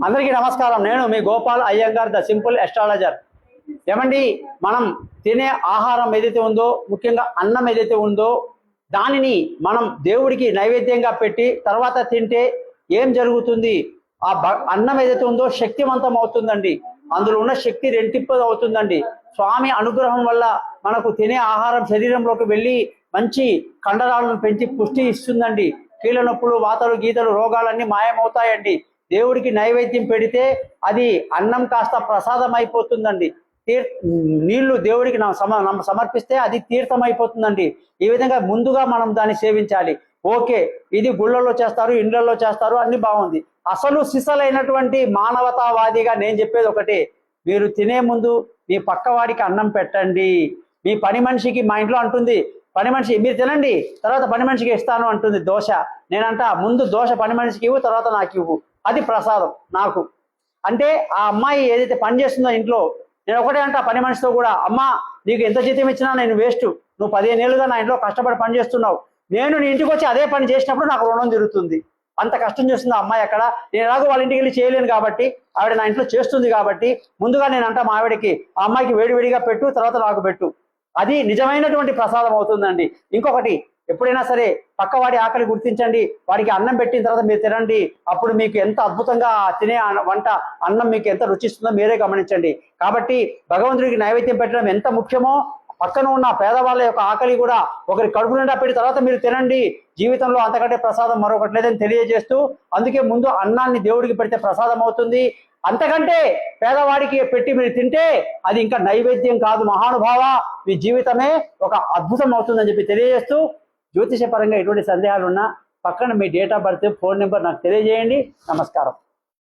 అందరికీ నమస్కారం. నేను మీ Gopal Iyengar, the simple astrologer. ఏమండి, మనం తినే ఆహారం ఏదైతే ఉందో, ముఖ్యంగా అన్నం ఏదైతే ఉందో, దానిని మనం దేవుడికి నైవేద్యంగా పెట్టి తర్వాత తింటే ఏం జరుగుతుంది? ఆ అన్నం ఏదైతే ఉందో శక్తివంతం అవుతుందండి. అందులో ఉన్న శక్తి రెంటింపు అవుతుందండి. స్వామి అనుగ్రహం వల్ల మనకు తినే ఆహారం శరీరంలోకి వెళ్ళి మంచి కండరాలను పెంచి పుష్టి ఇస్తుందండి. కీళ్ళ నొప్పులు, వాతలు, గీతలు, రోగాలన్నీ మాయమవుతాయండి. దేవుడికి నైవేద్యం పెడితే అది అన్నం కాస్త ప్రసాదం అయిపోతుందండి. నీళ్లు దేవుడికి సమర్పిస్తే అది తీర్థం అయిపోతుందండి. ఈ విధంగా ముందుగా మనం దాన్ని సేవించాలి. ఓకే, ఇది గుళ్ళల్లో చేస్తారు, ఇండ్లలో చేస్తారు, అన్ని బాగుంది. అసలు సిసలైనటువంటి మానవతావాదిగా నేను చెప్పేది ఒకటే, మీరు తినే ముందు మీ పక్కవాడికి అన్నం పెట్టండి. మీ పని మనిషికి, మా ఇంట్లో అంటుంది పని మనిషి, మీరు తినండి తర్వాత పని మనిషికి ఇస్తాను అంటుంది దోశ. నేనంట ముందు దోశ పని మనిషికి ఇవ్వు, తర్వాత నాకు ఇవ్వు, అది ప్రసాదం నాకు. అంటే ఆ అమ్మాయి ఏదైతే పని చేస్తుందో ఇంట్లో, నేను ఒకటే అంట పని మనిషితో కూడా, అమ్మ నీకు ఎంత జీతం ఇచ్చినా నేను వేస్ట్, నువ్వు 15 ఏళ్ళుగా నా ఇంట్లో కష్టపడి పని చేస్తున్నావు, నేను నీ ఇంటికి వచ్చి అదే పని చేసినప్పుడు నాకు రుణం జరుగుతుంది. అంత కష్టం చేస్తుంది ఆ అమ్మాయి అక్కడ. నేను ఎలాగో వాళ్ళ ఇంటికి వెళ్ళి చేయలేను కాబట్టి, ఆవిడ నా ఇంట్లో చేస్తుంది కాబట్టి ముందుగా నేను అంట మా ఆవిడకి, ఆ అమ్మాయికి వేడివేడిగా పెట్టు, తర్వాత నాకు పెట్టు, అది నిజమైనటువంటి ప్రసాదం అవుతుందండి. ఇంకొకటి, ఎప్పుడైనా సరే పక్కవాడి ఆకలి గుర్తించండి, వాడికి అన్నం పెట్టిన తర్వాత మీరు తినండి. అప్పుడు మీకు ఎంత అద్భుతంగా తినే వంట అన్నం మీకు ఎంత రుచిస్తుందో మీరే గమనించండి. కాబట్టి భగవంతుడికి నైవేద్యం పెట్టడం ఎంత ముఖ్యమో, పక్కన ఉన్న పేదవాళ్ళ యొక్క ఆకలి కూడా ఒకరి కడుపు నిండా పెట్టి తర్వాత మీరు తినండి. జీవితంలో అంతకంటే ప్రసాదం మరొకటి లేదని తెలియజేస్తూ, అందుకే ముందు అన్నాన్ని దేవుడికి పెడితే ప్రసాదం అవుతుంది. అంతకంటే పేదవాడికి పెట్టి మీరు తింటే అది ఇంకా నైవేద్యం కాదు మహానుభావ, మీ జీవితమే ఒక అద్భుతం అవుతుందని చెప్పి తెలియజేస్తూ, జ్యోతిష పరంగా ఎటువంటి సందేహాలు ఉన్నా పక్కన మీ date of birth, phone number నాకు తెలియజేయండి. నమస్కారం.